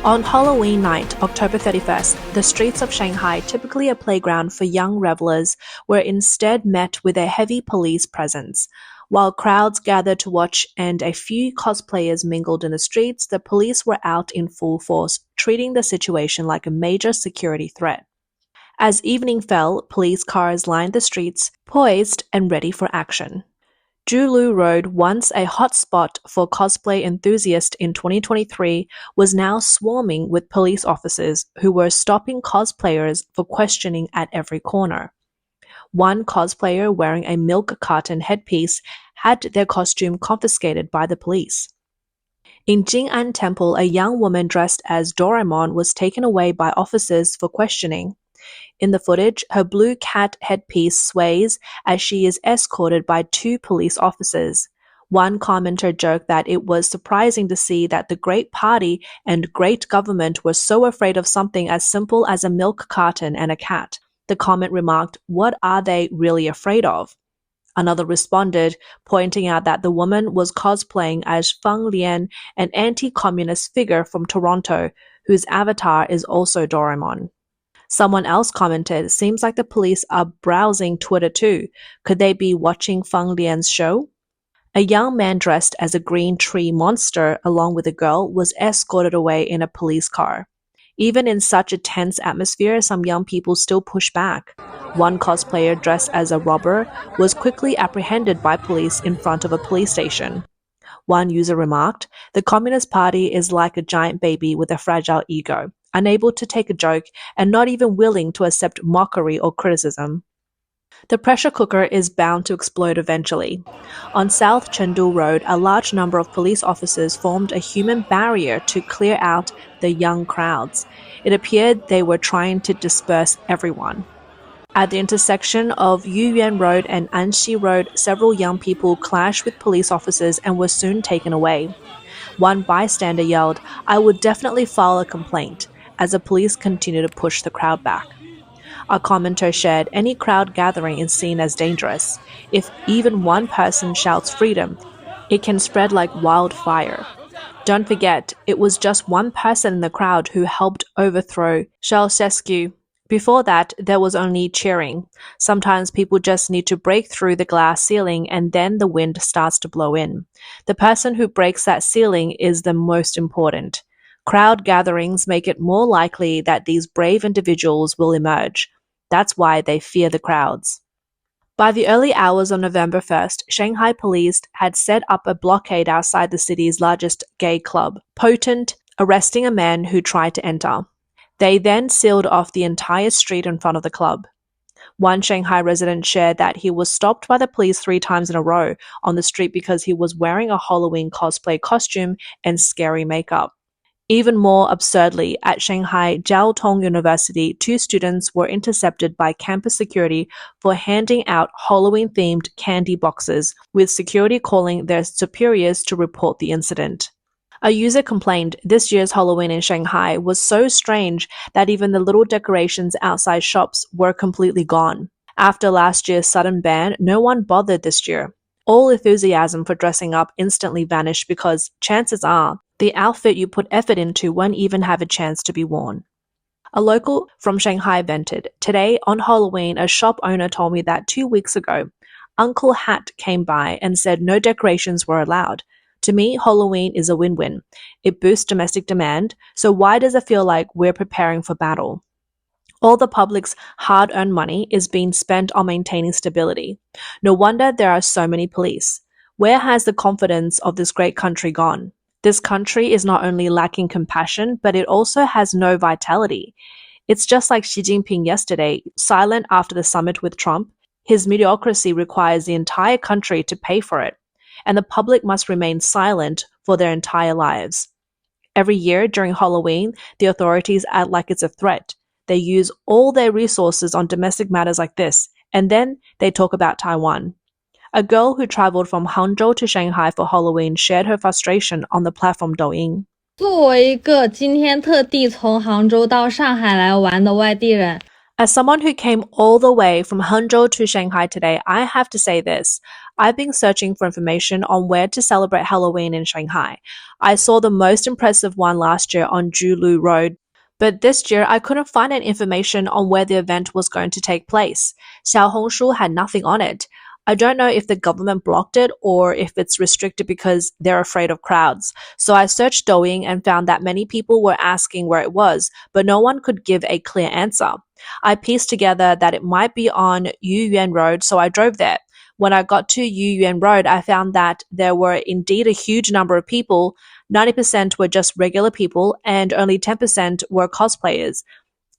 On Halloween night, October 31st, the streets of Shanghai, typically a playground for young revelers, were instead met with a heavy police presence. While crowds gathered to watch and a few cosplayers mingled in the streets, the police were out in full force, treating the situation like a major security threat. As evening fell, police cars lined the streets, poised and ready for action. Zhulu Road, once a hotspot for cosplay enthusiasts in 2023, was now swarming with police officers who were stopping cosplayers for questioning at every corner. One cosplayer wearing a milk carton headpiece had their costume confiscated by the police. In Jing'an Temple, a young woman dressed as Doraemon was taken away by officers for questioning. In the footage, her blue cat headpiece sways as she is escorted by two police officers. One commenter joked that it was surprising to see that the great party and great government were so afraid of something as simple as a milk carton and a cat. The comment remarked, "What are they really afraid of?" Another responded, pointing out that the woman was cosplaying as Feng Lian, an anti-communist figure from Toronto, whose avatar is also Doraemon. Someone else commented, "Seems like the police are browsing Twitter too. Could they be watching Feng Lian's show?" A young man dressed as a green tree monster along with a girl was escorted away in a police car. Even in such a tense atmosphere, some young people still push back. One cosplayer dressed as a robber was quickly apprehended by police in front of a police station. One user remarked, "The Communist Party is like a giant baby with a fragile ego, unable to take a joke and not even willing to accept mockery or criticism." The pressure cooker is bound to explode eventually. On South Chengdu Road, a large number of police officers formed a human barrier to clear out the young crowds. It appeared they were trying to disperse everyone. At the intersection of Yuyuan Road and Anxi Road, several young people clashed with police officers and were soon taken away. One bystander yelled, "I would definitely file a complaint," as the police continued to push the crowd back. A commenter shared, "Any crowd gathering is seen as dangerous. If even one person shouts freedom, it can spread like wildfire. Don't forget, it was just one person in the crowd who helped overthrow Ceausescu. Before that, there was only cheering. Sometimes people just need to break through the glass ceiling and then the wind starts to blow in. The person who breaks that ceiling is the most important. Crowd gatherings make it more likely that these brave individuals will emerge. That's why they fear the crowds." By the early hours on November 1st, Shanghai police had set up a blockade outside the city's largest gay club, Potent, arresting a man who tried to enter. They then sealed off the entire street in front of the club. One Shanghai resident shared that he was stopped by the police 3 times in a row on the street because he was wearing a Halloween cosplay costume and scary makeup. Even more absurdly, at Shanghai Jiao Tong University, 2 students were intercepted by campus security for handing out Halloween-themed candy boxes, with security calling their superiors to report the incident. A user complained, "This year's Halloween in Shanghai was so strange that even the little decorations outside shops were completely gone. After last year's sudden ban, no one bothered this year. All enthusiasm for dressing up instantly vanished because chances are the outfit you put effort into won't even have a chance to be worn." A local from Shanghai vented, "Today, on Halloween, a shop owner told me that 2 weeks ago, Uncle Hat came by and said no decorations were allowed. To me, Halloween is a win-win. It boosts domestic demand, so why does it feel like we're preparing for battle? All the public's hard-earned money is being spent on maintaining stability. No wonder there are so many police. Where has the confidence of this great country gone? This country is not only lacking compassion, but it also has no vitality. It's just like Xi Jinping yesterday, silent after the summit with Trump. His mediocrity requires the entire country to pay for it, and the public must remain silent for their entire lives. Every year during Halloween, the authorities act like it's a threat. They use all their resources on domestic matters like this, and then they talk about Taiwan. A girl who traveled from Hangzhou to Shanghai for Halloween shared her frustration on the platform Douyin. 作为一个今天特地从杭州到上海来玩的外地人 As someone who came all the way from Hangzhou to Shanghai today, I have to say this. I've been searching for information on where to celebrate Halloween in Shanghai. I saw the most impressive one last year on Zhulu Road, but this year I couldn't find any information on where the event was going to take place. Xiaohongshu had nothing on it. I don't know if the government blocked it or if it's restricted because they're afraid of crowds. So I searched Douyin and found that many people were asking where it was, but no one could give a clear answer. I pieced together that it might be on Yuyuan Road, so I drove there. When I got to Yuyuan Road, I found that there were indeed a huge number of people. 90% were just regular people, and only 10% were cosplayers.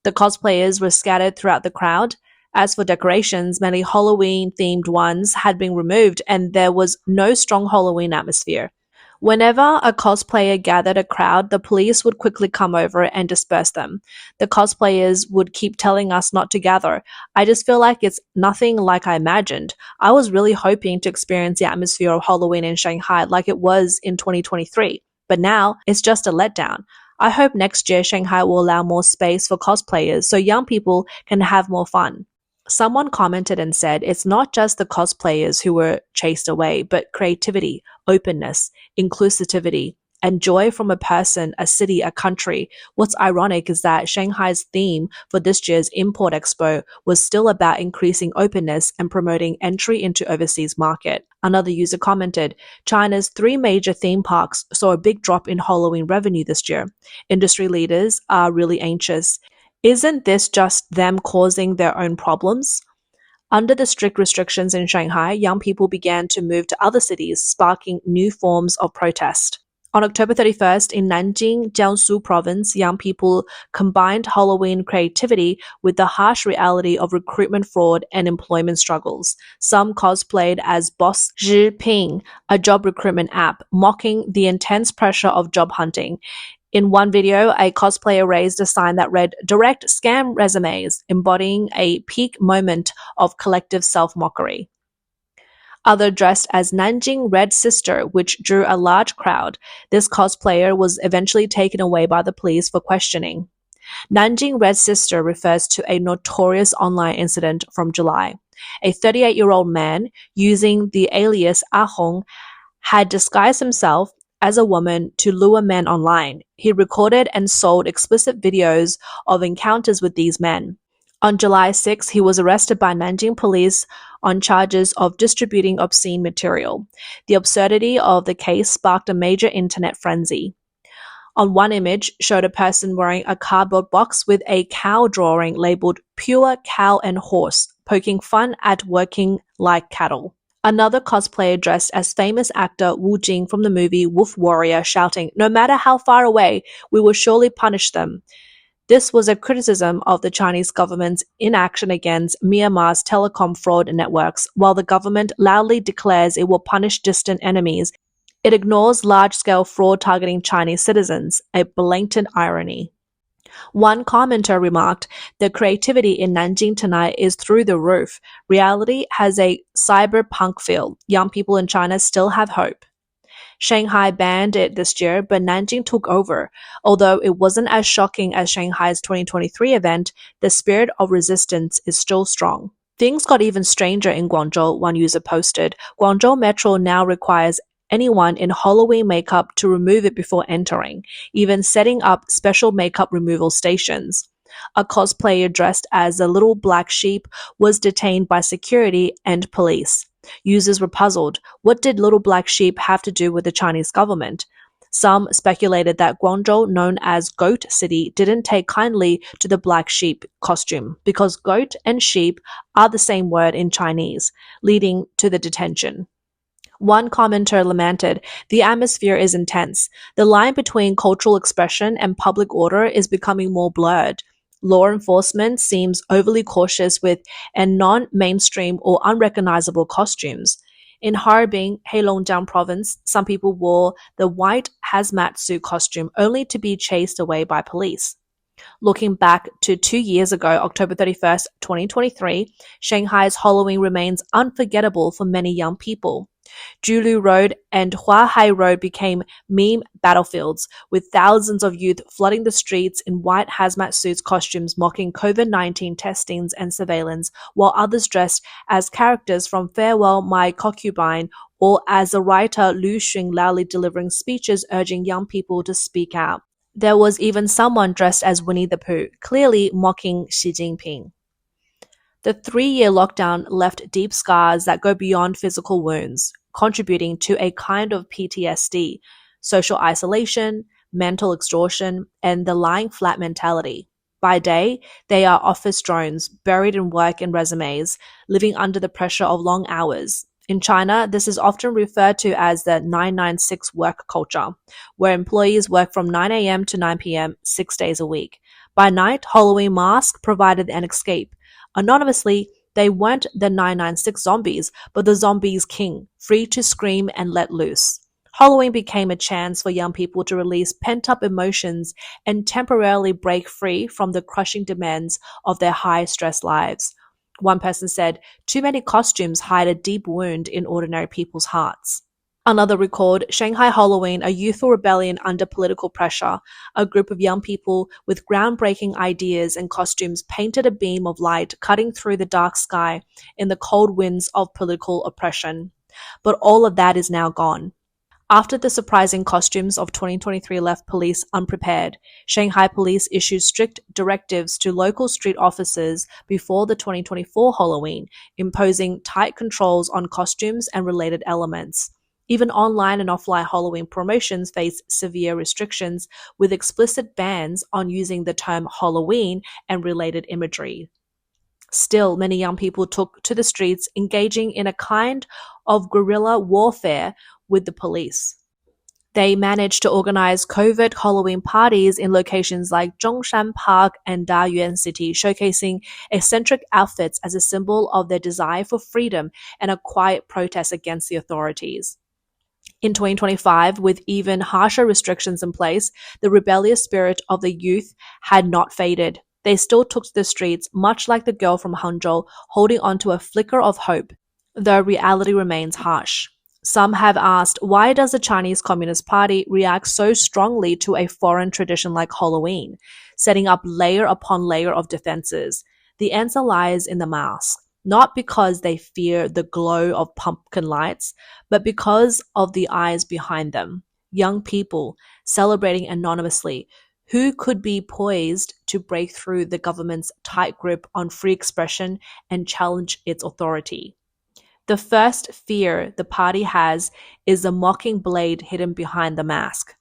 The cosplayers were scattered throughout the crowd. As for decorations, many Halloween-themed ones had been removed, and there was no strong Halloween atmosphere. Whenever a cosplayer gathered a crowd, the police would quickly come over and disperse them. The cosplayers would keep telling us not to gather. I just feel like it's nothing like I imagined. I was really hoping to experience the atmosphere of Halloween in Shanghai like it was in 2023, but now it's just a letdown. I hope next year Shanghai will allow more space for cosplayers so young people can have more fun. Someone commented and said it's not just the cosplayers who were chased away, but creativity, openness, inclusivity, and joy from a person, a city, a country. What's ironic is that Shanghai's theme for this year's Import Expo was still about increasing openness and promoting entry into overseas market. Another user commented, China's three major theme parks saw a big drop in Halloween revenue this year. Industry leaders are really anxious. Isn't this just them causing their own problems? Under the strict restrictions in Shanghai, young people began to move to other cities, sparking new forms of protest. On October 31st, in Nanjing, Jiangsu province, young people combined Halloween creativity with the harsh reality of recruitment fraud and employment struggles. Some cosplayed as Boss Zhi Ping, a job recruitment app, mocking the intense pressure of job hunting. In one video, a cosplayer raised a sign that read, Direct Scam Resumes, embodying a peak moment of collective self-mockery. Other dressed as Nanjing Red Sister, which drew a large crowd. This cosplayer was eventually taken away by the police for questioning. Nanjing Red Sister refers to a notorious online incident from July. A 38-year-old man, using the alias Ahong, had disguised himself as a woman to lure men online. He recorded and sold explicit videos of encounters with these men. On July 6, he was arrested by Nanjing police on charges of distributing obscene material. The absurdity of the case sparked a major internet frenzy. On one image showed a person wearing a cardboard box with a cow drawing labeled Pure Cow and Horse, poking fun at working like cattle. Another cosplayer dressed as famous actor Wu Jing from the movie Wolf Warrior shouting, No matter how far away, we will surely punish them. This was a criticism of the Chinese government's inaction against Myanmar's telecom fraud networks. While the government loudly declares it will punish distant enemies, it ignores large-scale fraud targeting Chinese citizens, a blatant irony. One commenter remarked, the creativity in Nanjing tonight is through the roof. Reality has a cyberpunk feel. Young people in China still have hope. Shanghai banned it this year, but Nanjing took over. Although it wasn't as shocking as Shanghai's 2023 event, the spirit of resistance is still strong. Things got even stranger in Guangzhou, one user posted. Guangzhou Metro now requires anyone in Halloween makeup to remove it before entering, even setting up special makeup removal stations. A cosplayer dressed as a little black sheep was detained by security and police. Users were puzzled. What did Little Black Sheep have to do with the Chinese government? Some speculated that Guangzhou, known as Goat City, didn't take kindly to the black sheep costume because goat and sheep are the same word in Chinese, leading to the detention. One commenter lamented, the atmosphere is intense. The line between cultural expression and public order is becoming more blurred. Law enforcement seems overly cautious with non-mainstream or unrecognizable costumes. In Harbin, Heilongjiang province, some people wore the white hazmat suit costume only to be chased away by police. Looking back to 2 years ago, October 31st, 2023, Shanghai's Halloween remains unforgettable for many young people. Julu Road and Huahai Road became meme battlefields, with thousands of youth flooding the streets in white hazmat suits costumes mocking COVID-19 testings and surveillance, while others dressed as characters from Farewell My Concubine or as the writer Lu Xun loudly delivering speeches urging young people to speak out. There was even someone dressed as Winnie the Pooh, clearly mocking Xi Jinping. The 3-year lockdown left deep scars that go beyond physical wounds, contributing to a kind of PTSD, social isolation, mental exhaustion, and the lying flat mentality. By day, they are office drones, buried in work and resumes, living under the pressure of long hours. In China, this is often referred to as the 996 work culture, where employees work from 9 a.m. to 9 p.m. 6 days a week. By night, Halloween masks provided an escape. Anonymously, they weren't the 996 zombies, but the zombies king, free to scream and let loose. Halloween became a chance for young people to release pent-up emotions and temporarily break free from the crushing demands of their high-stress lives. One person said, "Too many costumes hide a deep wound in ordinary people's hearts." Another recalled Shanghai Halloween, a youthful rebellion under political pressure. A group of young people with groundbreaking ideas and costumes painted a beam of light cutting through the dark sky in the cold winds of political oppression. But all of that is now gone. After the surprising costumes of 2023 left police unprepared, Shanghai police issued strict directives to local street officers before the 2024 Halloween, imposing tight controls on costumes and related elements. Even online and offline Halloween promotions face severe restrictions, with explicit bans on using the term Halloween and related imagery. Still, many young people took to the streets, engaging in a kind of guerrilla warfare with the police. They managed to organize covert Halloween parties in locations like Zhongshan Park and Dayuan City, showcasing eccentric outfits as a symbol of their desire for freedom and a quiet protest against the authorities. In 2025, with even harsher restrictions in place, the rebellious spirit of the youth had not faded. They still took to the streets, much like the girl from Hangzhou, holding onto a flicker of hope, though reality remains harsh. Some have asked, why does the Chinese Communist Party react so strongly to a foreign tradition like Halloween, setting up layer upon layer of defenses? The answer lies in the mask. Not because they fear the glow of pumpkin lights, but because of the eyes behind them. Young people celebrating anonymously who could be poised to break through the government's tight grip on free expression and challenge its authority. The first fear the party has is the mocking blade hidden behind the mask.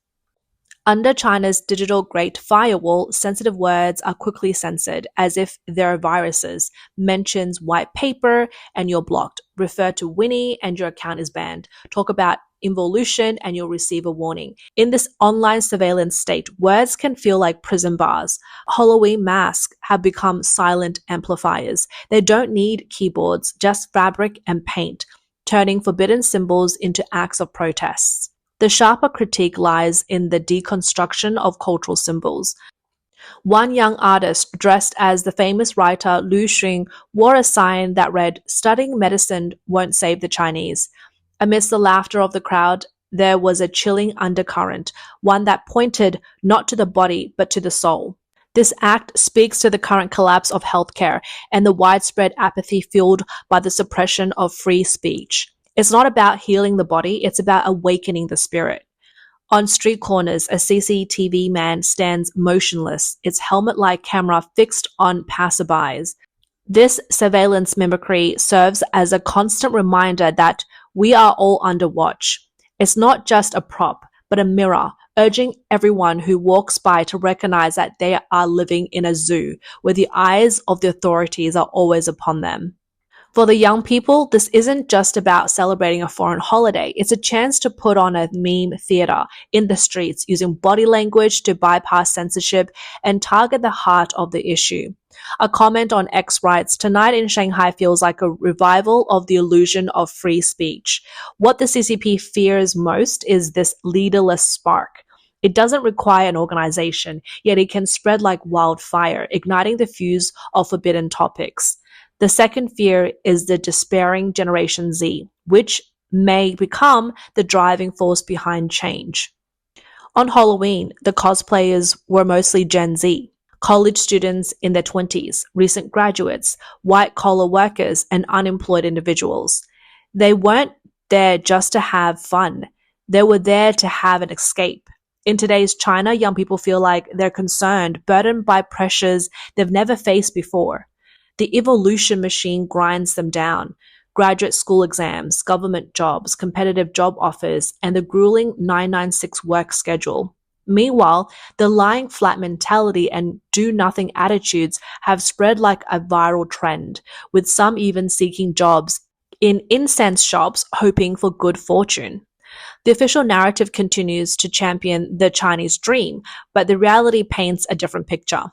Under China's digital Great Firewall, sensitive words are quickly censored as if they're viruses. Mentions white paper and you're blocked. Refer to Winnie and your account is banned. Talk about involution and you'll receive a warning. In this online surveillance state, words can feel like prison bars. Halloween masks have become silent amplifiers. They don't need keyboards, just fabric and paint, turning forbidden symbols into acts of protests. The sharper critique lies in the deconstruction of cultural symbols. One young artist dressed as the famous writer Lu Xun wore a sign that read, "Studying medicine won't save the Chinese." Amidst the laughter of the crowd, there was a chilling undercurrent, one that pointed not to the body but to the soul. This act speaks to the current collapse of healthcare and the widespread apathy fueled by the suppression of free speech. It's not about healing the body, it's about awakening the spirit. On street corners, a CCTV man stands motionless, its helmet-like camera fixed on passerbys. This surveillance mimicry serves as a constant reminder that we are all under watch. It's not just a prop, but a mirror, urging everyone who walks by to recognize that they are living in a zoo, where the eyes of the authorities are always upon them. For the young people, this isn't just about celebrating a foreign holiday. It's a chance to put on a meme theater in the streets, using body language to bypass censorship and target the heart of the issue. A comment on X writes, "Tonight in Shanghai feels like a revival of the illusion of free speech. What the CCP fears most is this leaderless spark. It doesn't require an organization, yet it can spread like wildfire, igniting the fuse of forbidden topics." The second fear is the despairing Generation Z, which may become the driving force behind change. On Halloween, the cosplayers were mostly Gen Z, college students in their 20s, recent graduates, white-collar workers, and unemployed individuals. They weren't there just to have fun. They were there to have an escape. In today's China, young people feel like they're concerned, burdened by pressures they've never faced before. The evolution machine grinds them down. Graduate school exams, government jobs, competitive job offers, and the grueling 996 work schedule. Meanwhile, the lying flat mentality and do-nothing attitudes have spread like a viral trend, with some even seeking jobs in incense shops hoping for good fortune. The official narrative continues to champion the Chinese dream, but the reality paints a different picture.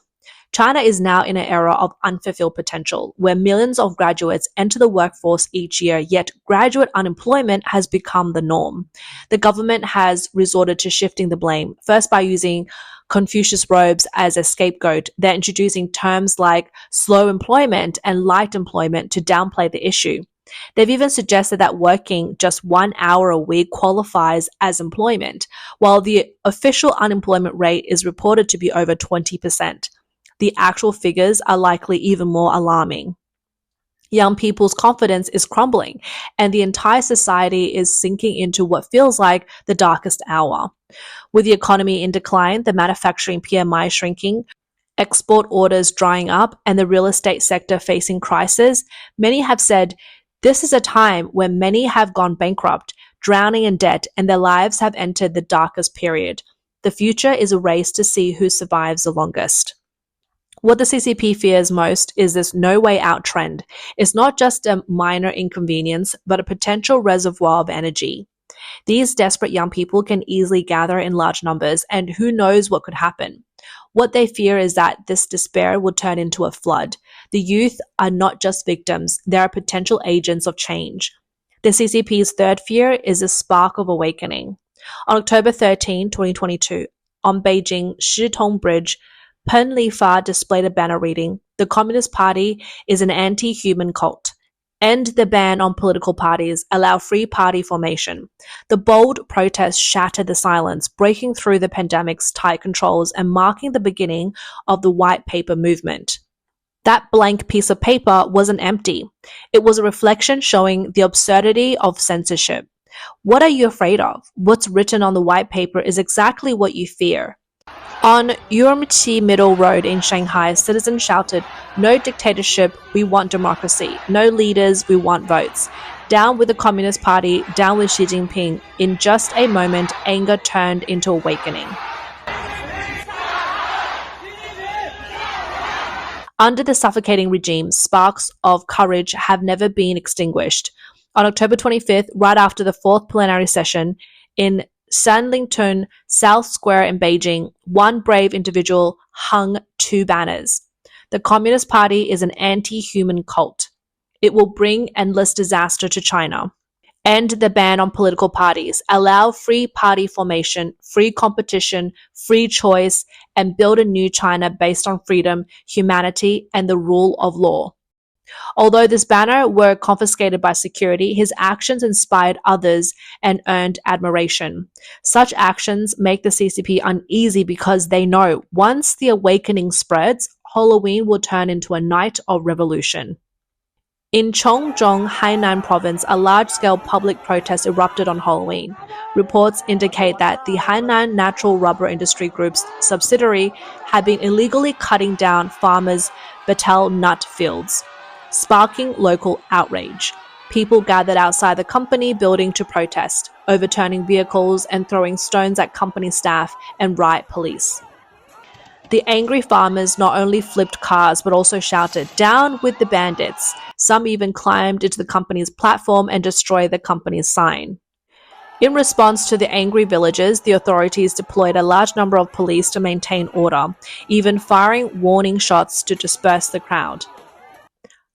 China is now in an era of unfulfilled potential, where millions of graduates enter the workforce each year, yet graduate unemployment has become the norm. The government has resorted to shifting the blame, first by using Confucius robes as a scapegoat, then introducing terms like slow employment and light employment to downplay the issue. They've even suggested that working just 1 hour a week qualifies as employment, while the official unemployment rate is reported to be over 20%. The actual figures are likely even more alarming. Young people's confidence is crumbling, and the entire society is sinking into what feels like the darkest hour. With the economy in decline, the manufacturing PMI shrinking, export orders drying up, and the real estate sector facing crisis, many have said this is a time when many have gone bankrupt, drowning in debt, and their lives have entered the darkest period. The future is a race to see who survives the longest. What the CCP fears most is this no way out trend. It's not just a minor inconvenience, but a potential reservoir of energy. These desperate young people can easily gather in large numbers, and who knows what could happen. What they fear is that this despair will turn into a flood. The youth are not just victims, they are potential agents of change. The CCP's third fear is a spark of awakening. On October 13, 2022, on Beijing Shitong Bridge, Pen Lifa displayed a banner reading, "The Communist Party is an anti-human cult. End the ban on political parties. Allow free party formation." The bold protest shattered the silence, breaking through the pandemic's tight controls and marking the beginning of the white paper movement. That blank piece of paper wasn't empty. It was a reflection showing the absurdity of censorship. What are you afraid of? What's written on the white paper is exactly what you fear. On Urumqi Middle Road in Shanghai, citizens shouted, "No dictatorship, we want democracy. No leaders, we want votes. Down with the Communist Party, down with Xi Jinping." In just a moment, anger turned into awakening. Under the suffocating regime, sparks of courage have never been extinguished. On October 25th, right after the fourth plenary session, in Sanlingtun South Square in Beijing, one brave individual hung two banners. The Communist Party is an anti-human cult. It will bring endless disaster to China. End the ban on political parties. Allow free party formation, free competition, free choice, and build a new China based on freedom, humanity, and the rule of law. Although this banner were confiscated by security, his actions inspired others and earned admiration. Such actions make the CCP uneasy because they know once the awakening spreads, Halloween will turn into a night of revolution. In Chongzhou, Hainan province, a large-scale public protest erupted on Halloween. Reports indicate that the Hainan Natural Rubber Industry Group's subsidiary had been illegally cutting down farmers' betel nut fields, sparking local outrage. People gathered outside the company building to protest, overturning vehicles and throwing stones at company staff and riot police. The angry farmers not only flipped cars but also shouted, "Down with the bandits." Some even climbed into the company's platform and destroyed the company's sign. In response to the angry villagers, the authorities deployed a large number of police to maintain order, even firing warning shots to disperse the crowd.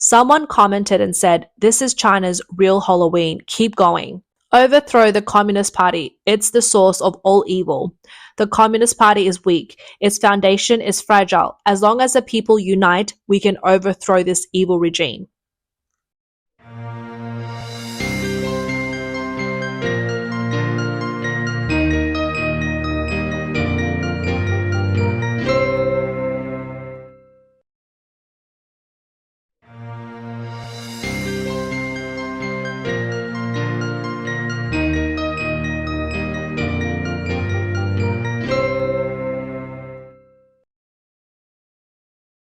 Someone commented and said, "This is China's real Halloween. Keep going. Overthrow the Communist Party. It's the source of all evil. The Communist Party is weak. Its foundation is fragile. As long as the people unite, we can overthrow this evil regime."